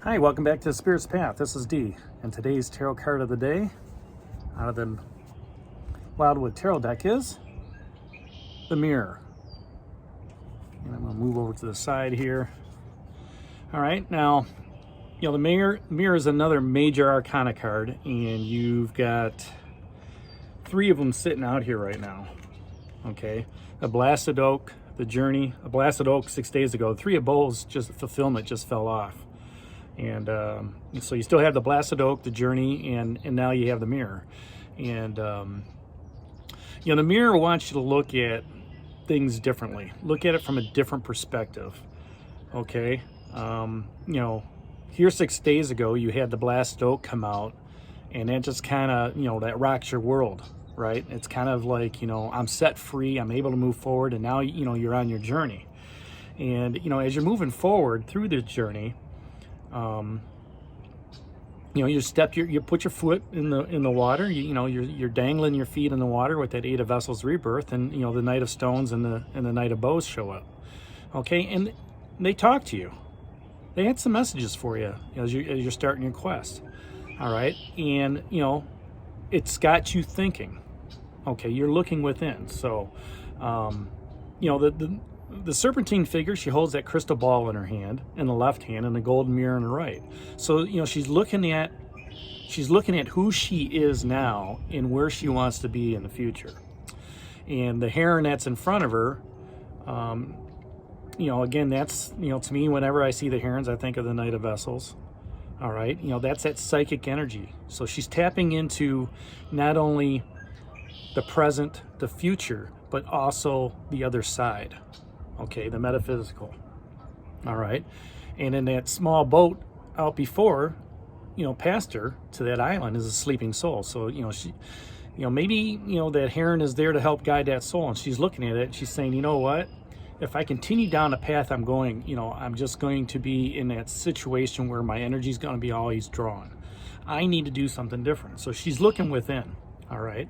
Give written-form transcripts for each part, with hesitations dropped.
Hi, welcome back to the Spirit's Path. This is Dee, and today's tarot card of the day out of the Wildwood Tarot deck is the Mirror. And I'm going to move over to the side here. All right, now, the Mirror is another major arcana card, and you've got three of them sitting out here right now. Okay, a Blasted Oak, the Journey, a Blasted Oak 6 days ago. Three of Bowls, just fulfillment, just fell off. And so you still have the Blasted Oak, the Journey, and now you have the Mirror. And the Mirror wants you to look at things differently. Look at it from a different perspective. Okay, here 6 days ago you had the Blasted Oak come out, and that just kind of that rocks your world, right? It's kind of like I'm set free, I'm able to move forward, and now you're on your journey. And as you're moving forward through this journey, you put your foot in the water. You're dangling your feet in the water with that Eight of Vessels rebirth, and the Knight of Stones and the Knight of Bows show up. Okay, and they talk to you. They had some messages for you as you're starting your quest. All right, and it's got you thinking. Okay, you're looking within. So, the serpentine figure, she holds that crystal ball in her hand, in the left hand, and the golden mirror in the right. So she's looking at who she is now and where she wants to be in the future. And the heron that's in front of her, again, that's to me, whenever I see the herons, I think of the Knight of Vessels. All right, that's that psychic energy. So she's tapping into not only the present, the future, but also the other side. Okay, the metaphysical. All right, and in that small boat out before, past her to that island is a sleeping soul. So she, maybe that heron is there to help guide that soul, and she's looking at it and she's saying, you know what, if I continue down the path I'm going, I'm just going to be in that situation where my energy is going to be always drawn. I need to do something different. So she's looking within. All right.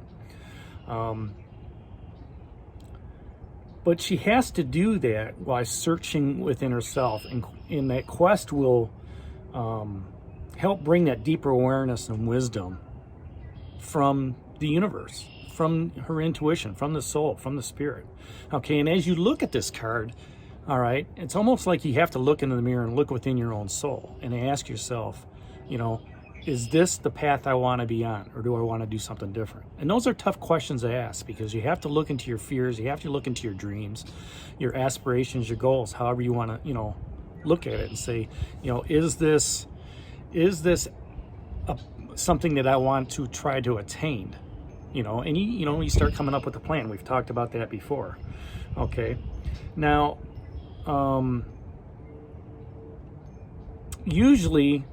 But she has to do that while searching within herself, and that quest will help bring that deeper awareness and wisdom from the universe, from her intuition, from the soul, from the spirit. Okay, and as you look at this card, all right, it's almost like you have to look into the mirror and look within your own soul and ask yourself, is this the path I want to be on, or do I want to do something different? And those are tough questions to ask, because you have to look into your fears, you have to look into your dreams, your aspirations, your goals, however you want to, look at it and say, is this something that I want to try to attain? And you start coming up with a plan. We've talked about that before. Okay, now, usually,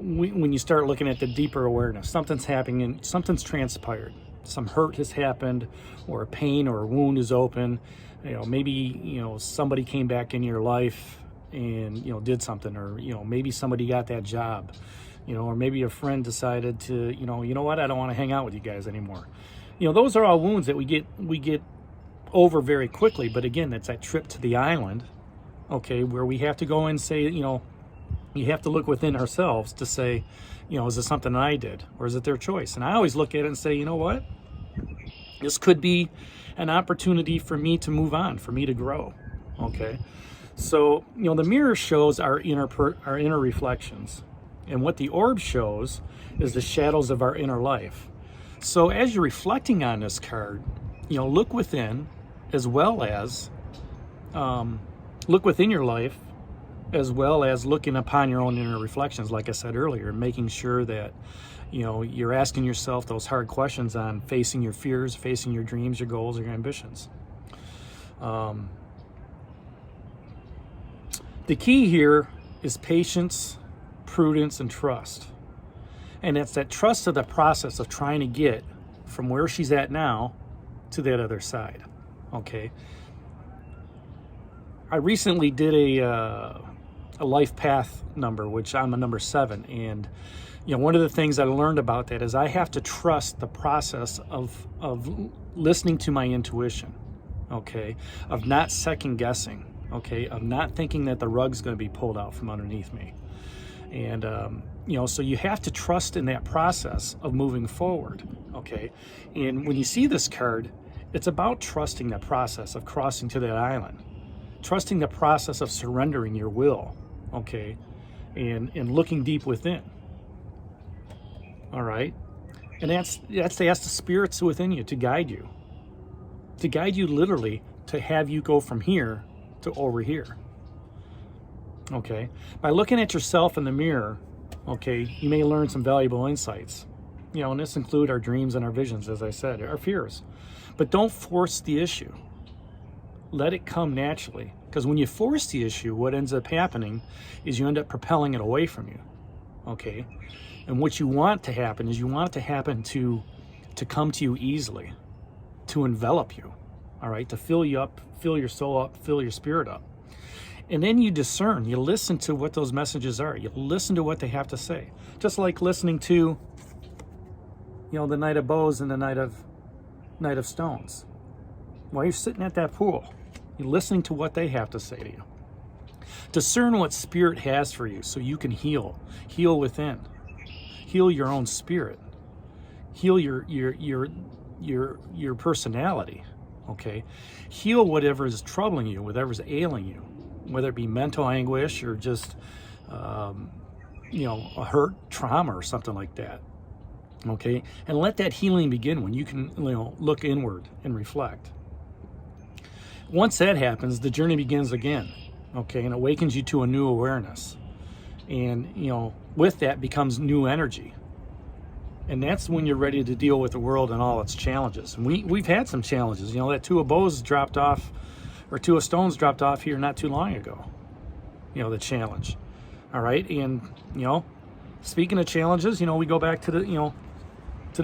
when you start looking at the deeper awareness, something's happening and something's transpired. Some hurt has happened, or a pain or a wound is open. Maybe somebody came back in your life and did something, or maybe somebody got that job, or maybe a friend decided to you know what, I don't want to hang out with you guys anymore. Those are all wounds that we get over very quickly. But again, it's that trip to the island, okay, where we have to go and say, you have to look within ourselves to say, is this something I did, or is it their choice? And I always look at it and say, you know what? This could be an opportunity for me to move on, for me to grow. Okay. So, the mirror shows our inner reflections. And what the orb shows is the shadows of our inner life. So as you're reflecting on this card, look within, as well as look within your life, as well as looking upon your own inner reflections, like I said earlier, making sure that, you're asking yourself those hard questions on facing your fears, facing your dreams, your goals, your ambitions. The key here is patience, prudence, and trust. And it's that trust of the process of trying to get from where she's at now to that other side. Okay. I recently did a life path number, which I'm a number 7, and one of the things I learned about that is I have to trust the process of listening to my intuition, okay, of not second guessing, okay, of not thinking that the rug's going to be pulled out from underneath me. And, so you have to trust in that process of moving forward, okay? And when you see this card, it's about trusting the process of crossing to that island, trusting the process of surrendering your will, okay? And looking deep within, all right? And that's to ask the spirits within you to guide you literally, to have you go from here to over here. Okay, by looking at yourself in the mirror, okay, you may learn some valuable insights. And this include our dreams and our visions, as I said, our fears. But don't force the issue. Let it come naturally. Because when you force the issue, what ends up happening is you end up propelling it away from you. Okay? And what you want to happen is you want it to happen to come to you easily, to envelop you, all right, to fill you up, fill your soul up, fill your spirit up. And then you discern, you listen to what those messages are. You listen to what they have to say. Just like listening to, the Knight of Bows and the Knight of Stones. While you're sitting at that pool, you're listening to what they have to say to you. Discern what spirit has for you so you can heal within. Heal your own spirit. Heal your personality, okay? Heal whatever is troubling you, whatever's ailing you, whether it be mental anguish or just, a hurt, trauma, or something like that, okay? And let that healing begin when you can, look inward and reflect. Once that happens, the journey begins again, okay? And awakens you to a new awareness. And, with that becomes new energy. And that's when you're ready to deal with the world and all its challenges. And we've had some challenges. That Two of Bows dropped off, or Two of Stones dropped off here not too long ago. The challenge. All right. And, speaking of challenges, we go back to the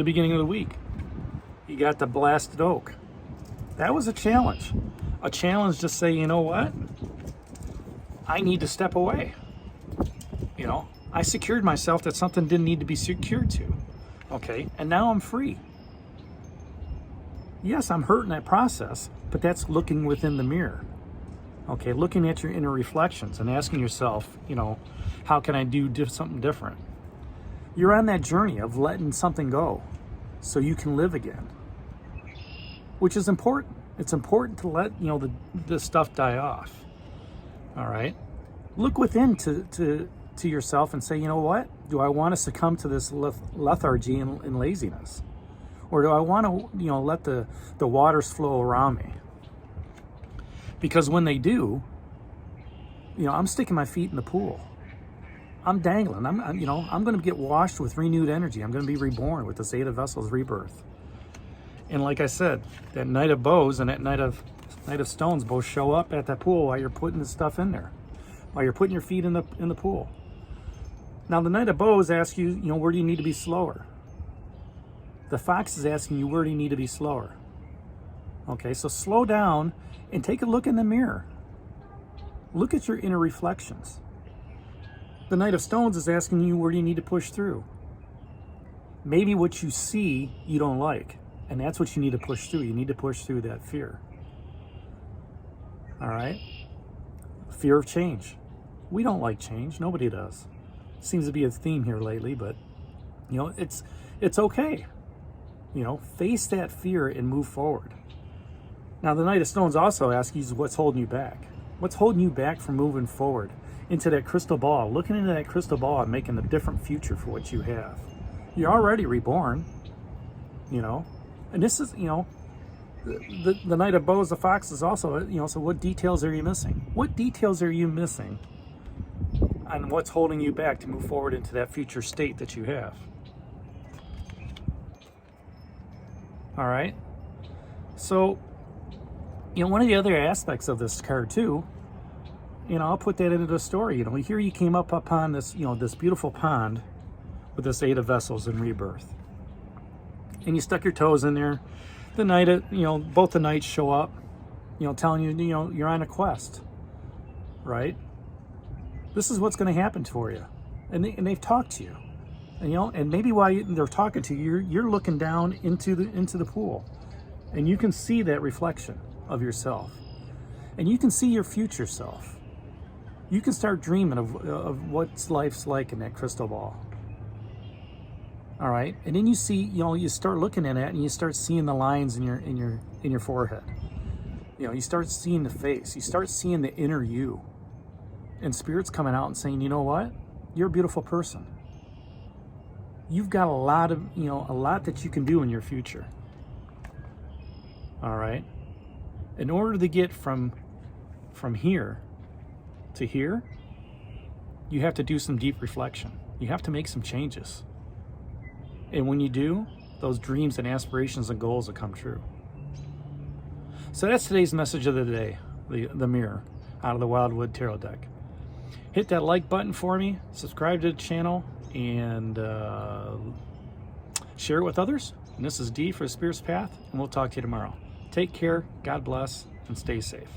beginning of the week. You got the blasted oak. That was a challenge. A challenge to say, you know what? I need to step away. I secured myself that something didn't need to be secured to. Okay, and now I'm free. Yes, I'm hurt in that process, but that's looking within the mirror. Okay, looking at your inner reflections and asking yourself, how can I do something different? You're on that journey of letting something go so you can live again, which is important. It's important to let, the stuff die off. All right? Look within to yourself and say, you know what? Do I want to succumb to this lethargy and laziness? Or do I want to, let the waters flow around me? Because when they do, I'm sticking my feet in the pool. I'm dangling. I'm going to get washed with renewed energy. I'm going to be reborn with this Eight of Vessels rebirth. And like I said, that Knight of Bows and that Knight of Stones both show up at that pool while you're putting the stuff in there, while you're putting your feet in the pool. Now, the Knight of Bows asks you, where do you need to be slower? The Fox is asking you, where do you need to be slower? Okay, so slow down and take a look in the mirror. Look at your inner reflections. The Knight of Stones is asking you, where do you need to push through? Maybe what you see you don't like, and that's what you need to push through. You need to push through that fear. All right? Fear of change. We don't like change. Nobody does. Seems to be a theme here lately, but it's okay. Face that fear and move forward. Now, the Knight of Stones also asks you, what's holding you back? What's holding you back from moving forward into that crystal ball, looking into that crystal ball and making a different future for what you have? You're already reborn, and this is, the Knight of Bows, the Fox is also, so what details are you missing? What details are you missing on what's holding you back to move forward into that future state that you have? All right. So, one of the other aspects of this card too, I'll put that into the story. Here you came up upon this, this beautiful pond with this Eight of Vessels in rebirth. And you stuck your toes in there. The knight, both the knights show up, telling you, you're on a quest, right? This is what's going to happen for you. And they've talked to you. And maybe while they're talking to you, you're looking down into the pool. And you can see that reflection of yourself. And you can see your future self. You can start dreaming of what life's like in that crystal ball. All right, and then you see, you start looking at it, and you start seeing the lines in your forehead. You start seeing the face. You start seeing the inner you, and Spirit's coming out and saying, you know what? You're a beautiful person. You've got a lot that you can do in your future. All right. In order to get from here to here, you have to do some deep reflection. You have to make some changes. And when you do, those dreams and aspirations and goals will come true. So that's today's message of the day, the mirror out of the Wildwood Tarot deck. Hit that like button for me, subscribe to the channel, and share it with others. And this is Dee for Spirit's Path, and we'll talk to you tomorrow. Take care, God bless, and stay safe.